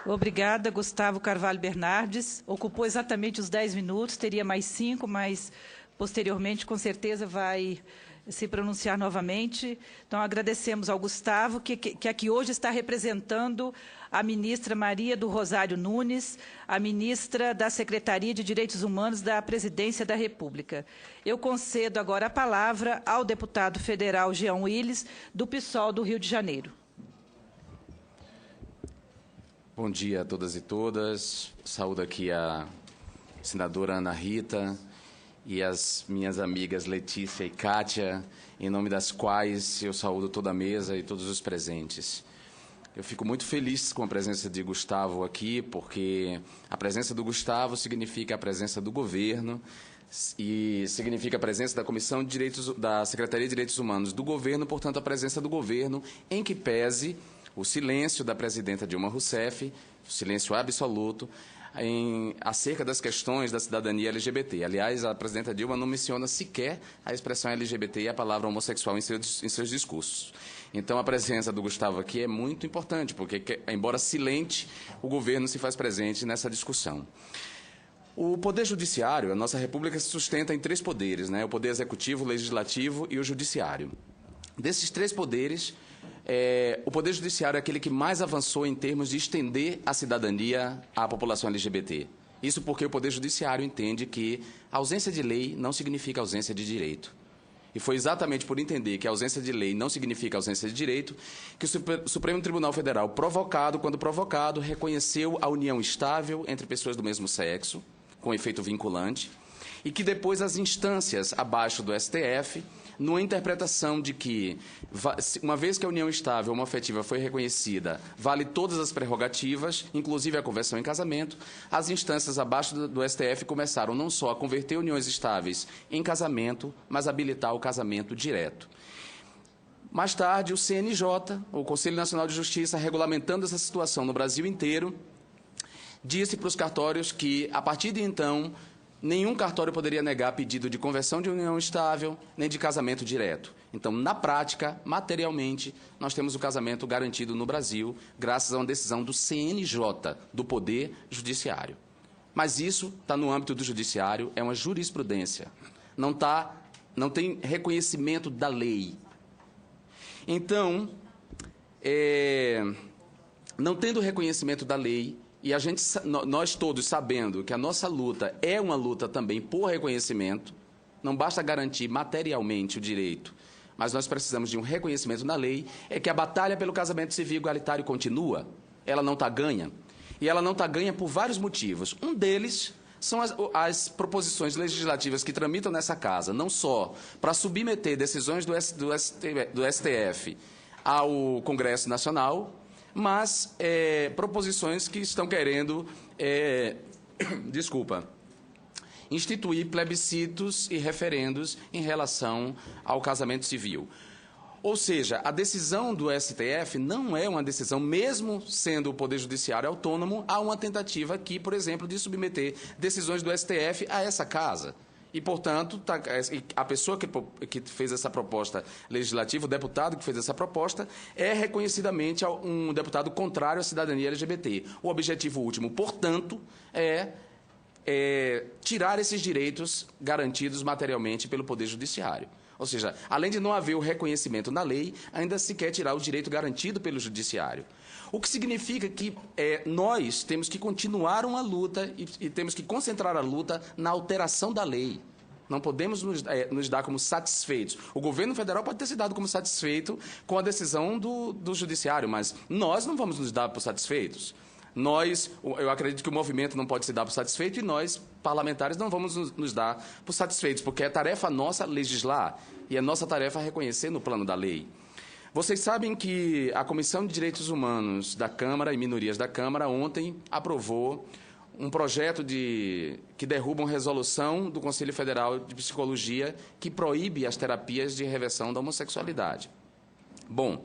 Obrigada, Gustavo Carvalho Bernardes. Ocupou exatamente os 10 minutos, teria mais 5, mas posteriormente, com certeza, vai se pronunciar novamente. Então, agradecemos ao Gustavo, que aqui hoje está representando a ministra Maria do Rosário Nunes, a ministra da Secretaria de Direitos Humanos da Presidência da República. Eu concedo agora a palavra ao deputado federal Jean Willis, do PSOL do Rio de Janeiro. Bom dia a todas e todas. Saúdo aqui a senadora Ana Rita e as minhas amigas Letícia e Kátia, em nome das quais eu saúdo toda a mesa e todos os presentes. Eu fico muito feliz com a presença de Gustavo aqui, porque a presença do Gustavo significa a presença do governo e significa a presença da Comissão de Direitos, da Secretaria de Direitos Humanos do governo, portanto, a presença do governo, em que pese o silêncio da presidenta Dilma Rousseff, o silêncio absoluto, acerca das questões da cidadania LGBT. Aliás, a presidenta Dilma não menciona sequer a expressão LGBT e a palavra homossexual em seus discursos. Então, a presença do Gustavo aqui é muito importante, porque, embora silente, o governo se faz presente nessa discussão. O Poder Judiciário, a nossa República se sustenta em 3 poderes, né? O Poder Executivo, o Legislativo e o Judiciário. Desses 3 poderes, o Poder Judiciário é aquele que mais avançou em termos de estender a cidadania à população LGBT. Isso porque o Poder Judiciário entende que a ausência de lei não significa ausência de direito. E foi exatamente por entender que a ausência de lei não significa ausência de direito que o Supremo Tribunal Federal, quando provocado, reconheceu a união estável entre pessoas do mesmo sexo, com efeito vinculante, e que depois as instâncias abaixo do STF, numa interpretação de que, uma vez que a união estável homoafetiva foi reconhecida, vale todas as prerrogativas, inclusive a conversão em casamento, as instâncias abaixo do STF começaram não só a converter uniões estáveis em casamento, mas habilitar o casamento direto. Mais tarde, o CNJ, o Conselho Nacional de Justiça, regulamentando essa situação no Brasil inteiro, disse para os cartórios que, a partir de então, nenhum cartório poderia negar pedido de conversão de união estável, nem de casamento direto. Então, na prática, materialmente, nós temos o casamento garantido no Brasil, graças a uma decisão do CNJ, do Poder Judiciário. Mas isso está no âmbito do Judiciário, é uma jurisprudência. Não tem reconhecimento da lei. Então, não tendo reconhecimento da lei, e nós todos sabendo que a nossa luta é uma luta também por reconhecimento, não basta garantir materialmente o direito, mas nós precisamos de um reconhecimento na lei, é que a batalha pelo casamento civil igualitário continua, ela não está ganha. E ela não está ganha por vários motivos. Um deles são as proposições legislativas que tramitam nessa casa, não só para submeter decisões do STF ao Congresso Nacional, mas proposições que estão querendo, instituir plebiscitos e referendos em relação ao casamento civil. Ou seja, a decisão do STF não é uma decisão, mesmo sendo o Poder Judiciário autônomo, há uma tentativa aqui, por exemplo, de submeter decisões do STF a essa casa. E, portanto, a pessoa que fez essa proposta legislativa, o deputado que fez essa proposta, é reconhecidamente um deputado contrário à cidadania LGBT. O objetivo último, portanto, é tirar esses direitos garantidos materialmente pelo Poder Judiciário. Ou seja, além de não haver o reconhecimento na lei, ainda se quer tirar o direito garantido pelo Judiciário. O que significa que nós temos que continuar uma luta e temos que concentrar a luta na alteração da lei. Não podemos nos dar como satisfeitos. O governo federal pode ter se dado como satisfeito com a decisão do Judiciário, mas nós não vamos nos dar por satisfeitos. Eu acredito que o movimento não pode se dar por satisfeito e nós, parlamentares, não vamos nos dar por satisfeitos, porque é tarefa nossa legislar e é nossa tarefa reconhecer no plano da lei. Vocês sabem que a Comissão de Direitos Humanos da Câmara e Minorias da Câmara ontem aprovou um projeto que derruba uma resolução do Conselho Federal de Psicologia que proíbe as terapias de reversão da homossexualidade. Bom,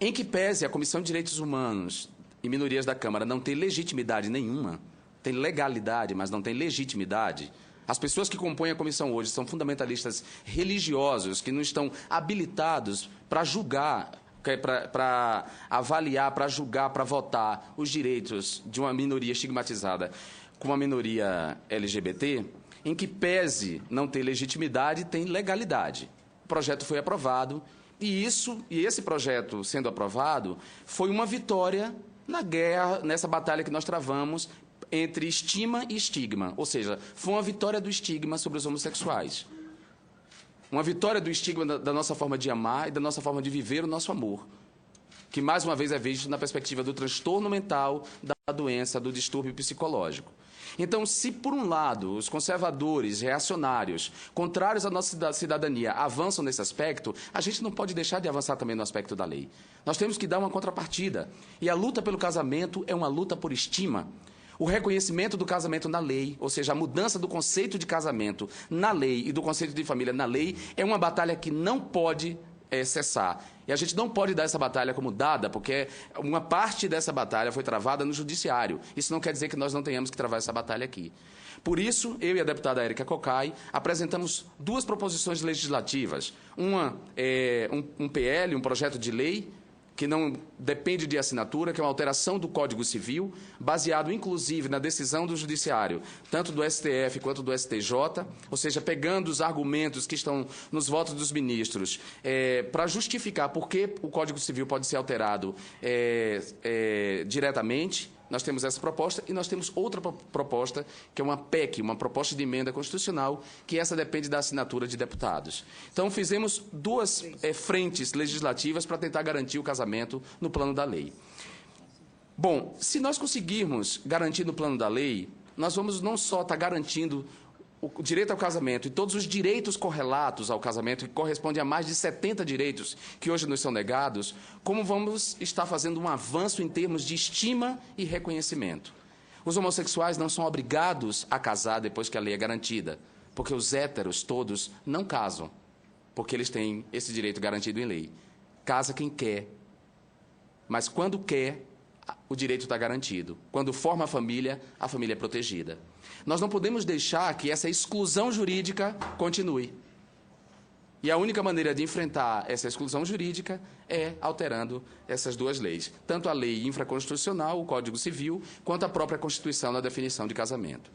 em que pese a Comissão de Direitos Humanos e Minorias da Câmara não tem legitimidade nenhuma, tem legalidade, mas não tem legitimidade, as pessoas que compõem a comissão hoje são fundamentalistas religiosos que não estão habilitados para julgar para avaliar, para julgar, para votar os direitos de uma minoria estigmatizada como a minoria LGBT, em que pese não ter legitimidade, tem legalidade. O projeto foi aprovado e esse projeto sendo aprovado foi uma vitória na guerra, nessa batalha que nós travamos entre estima e estigma, ou seja, foi uma vitória do estigma sobre os homossexuais. Uma vitória do estigma da nossa forma de amar e da nossa forma de viver o nosso amor, que mais uma vez é visto na perspectiva do transtorno mental, da doença, do distúrbio psicológico. Então, se por um lado os conservadores, reacionários, contrários à nossa cidadania avançam nesse aspecto, a gente não pode deixar de avançar também no aspecto da lei. Nós temos que dar uma contrapartida. E a luta pelo casamento é uma luta por estima. O reconhecimento do casamento na lei, ou seja, a mudança do conceito de casamento na lei e do conceito de família na lei, é uma batalha que não pode cessar. E a gente não pode dar essa batalha como dada, porque uma parte dessa batalha foi travada no judiciário. Isso não quer dizer que nós não tenhamos que travar essa batalha aqui. Por isso, eu e a deputada Érica Cocai apresentamos duas proposições legislativas. Uma é um PL, um projeto de lei, que não depende de assinatura, que é uma alteração do Código Civil, baseado, inclusive, na decisão do Judiciário, tanto do STF quanto do STJ, ou seja, pegando os argumentos que estão nos votos dos ministros, para justificar por que o Código Civil pode ser alterado diretamente. Nós temos essa proposta e nós temos outra proposta, que é uma PEC, uma proposta de emenda constitucional, que essa depende da assinatura de deputados. Então, fizemos duas frentes legislativas para tentar garantir o casamento no plano da lei. Bom, se nós conseguirmos garantir no plano da lei, nós vamos não só estar garantindo o direito ao casamento e todos os direitos correlatos ao casamento, que correspondem a mais de 70 direitos que hoje nos são negados, como vamos estar fazendo um avanço em termos de estima e reconhecimento. Os homossexuais não são obrigados a casar depois que a lei é garantida, porque os héteros todos não casam, porque eles têm esse direito garantido em lei. Casa quem quer, mas quando quer, o direito está garantido. Quando forma a família é protegida. Nós não podemos deixar que essa exclusão jurídica continue. E a única maneira de enfrentar essa exclusão jurídica é alterando essas duas leis. Tanto a lei infraconstitucional, o Código Civil, quanto a própria Constituição na definição de casamento.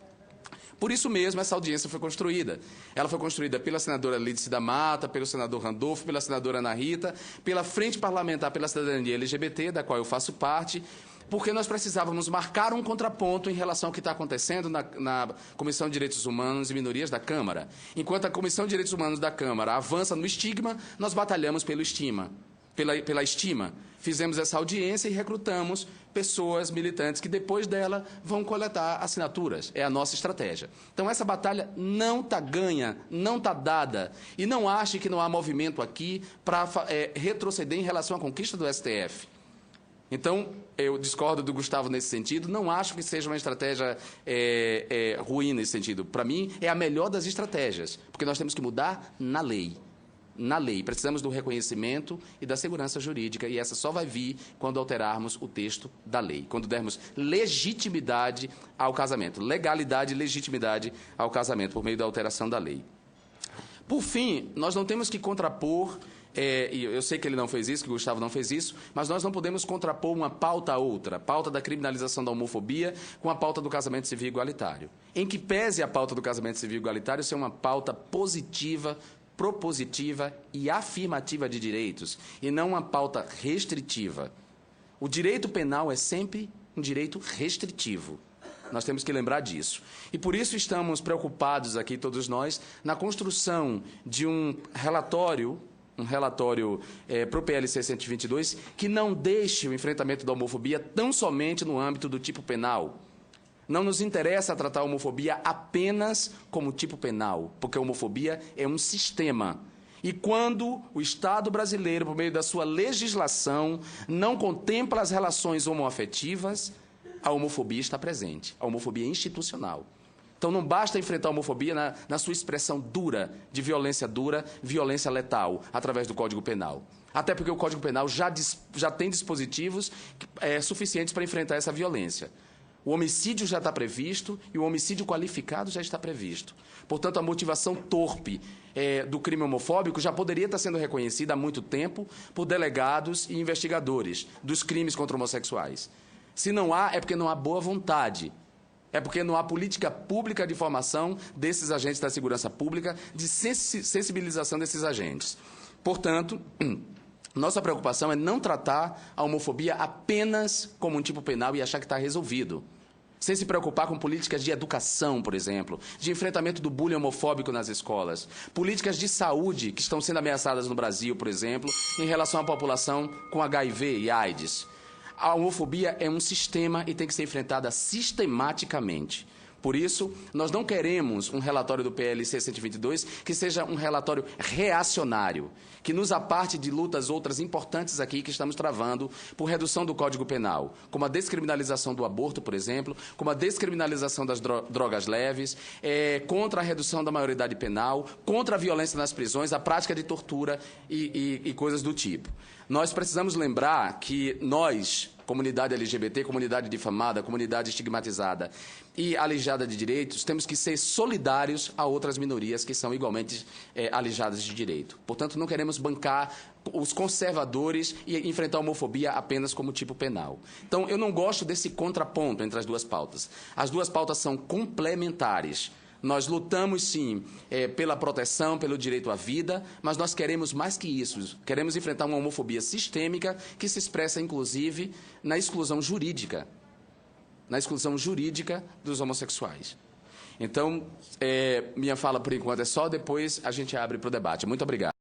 Por isso mesmo, essa audiência foi construída. Ela foi construída pela senadora Lídice da Mata, pelo senador Randolfo, pela senadora Ana Rita, pela Frente Parlamentar pela Cidadania LGBT, da qual eu faço parte, porque nós precisávamos marcar um contraponto em relação ao que está acontecendo na Comissão de Direitos Humanos e Minorias da Câmara. Enquanto a Comissão de Direitos Humanos da Câmara avança no estigma, nós batalhamos pela estima. Fizemos essa audiência e recrutamos pessoas militantes que, depois dela, vão coletar assinaturas. É a nossa estratégia. Então, essa batalha não está ganha, não está dada. E não ache que não há movimento aqui para retroceder em relação à conquista do STF. Então, eu discordo do Gustavo nesse sentido, não acho que seja uma estratégia ruim nesse sentido. Para mim, é a melhor das estratégias, porque nós temos que mudar na lei. Na lei, precisamos do reconhecimento e da segurança jurídica, e essa só vai vir quando alterarmos o texto da lei, quando dermos legitimidade ao casamento, legalidade e legitimidade ao casamento, por meio da alteração da lei. Por fim, nós não temos que contrapor... e eu sei que ele não fez isso, que o Gustavo não fez isso, mas nós não podemos contrapor uma pauta a outra, a pauta da criminalização da homofobia com a pauta do casamento civil igualitário. Em que pese a pauta do casamento civil igualitário ser uma pauta positiva, propositiva e afirmativa de direitos, e não uma pauta restritiva. O direito penal é sempre um direito restritivo. Nós temos que lembrar disso. E por isso estamos preocupados aqui, todos nós, na construção de um relatório para o PLC 122, que não deixe o enfrentamento da homofobia tão somente no âmbito do tipo penal. Não nos interessa tratar a homofobia apenas como tipo penal, porque a homofobia é um sistema. E quando o Estado brasileiro, por meio da sua legislação, não contempla as relações homoafetivas, a homofobia está presente. A homofobia é institucional. Então, não basta enfrentar a homofobia na sua expressão dura, de violência dura, violência letal, através do Código Penal. Até porque o Código Penal já tem dispositivos suficientes para enfrentar essa violência. O homicídio já está previsto e o homicídio qualificado já está previsto. Portanto, a motivação torpe do crime homofóbico já poderia estar sendo reconhecida há muito tempo por delegados e investigadores dos crimes contra homossexuais. Se não há, é porque não há boa vontade. É porque não há política pública de formação desses agentes da segurança pública, de sensibilização desses agentes. Portanto, nossa preocupação é não tratar a homofobia apenas como um tipo penal e achar que está resolvido. Sem se preocupar com políticas de educação, por exemplo, de enfrentamento do bullying homofóbico nas escolas, políticas de saúde que estão sendo ameaçadas no Brasil, por exemplo, em relação à população com HIV e AIDS. A homofobia é um sistema e tem que ser enfrentada sistematicamente. Por isso, nós não queremos um relatório do PLC 122 que seja um relatório reacionário, que nos aparte de lutas outras importantes aqui que estamos travando por redução do Código Penal, como a descriminalização do aborto, por exemplo, como a descriminalização das drogas leves, contra a redução da maioridade penal, contra a violência nas prisões, a prática de tortura e coisas do tipo. Nós precisamos lembrar que nós, comunidade LGBT, comunidade difamada, comunidade estigmatizada e alijada de direitos, temos que ser solidários a outras minorias que são igualmente alijadas de direito. Portanto, não queremos bancar os conservadores e enfrentar a homofobia apenas como tipo penal. Então, eu não gosto desse contraponto entre as duas pautas. As duas pautas são complementares. Nós lutamos, sim, pela proteção, pelo direito à vida, mas nós queremos mais que isso. Queremos enfrentar uma homofobia sistêmica que se expressa, inclusive, na exclusão jurídica dos homossexuais. Então, minha fala, por enquanto, é só, depois a gente abre para o debate. Muito obrigado.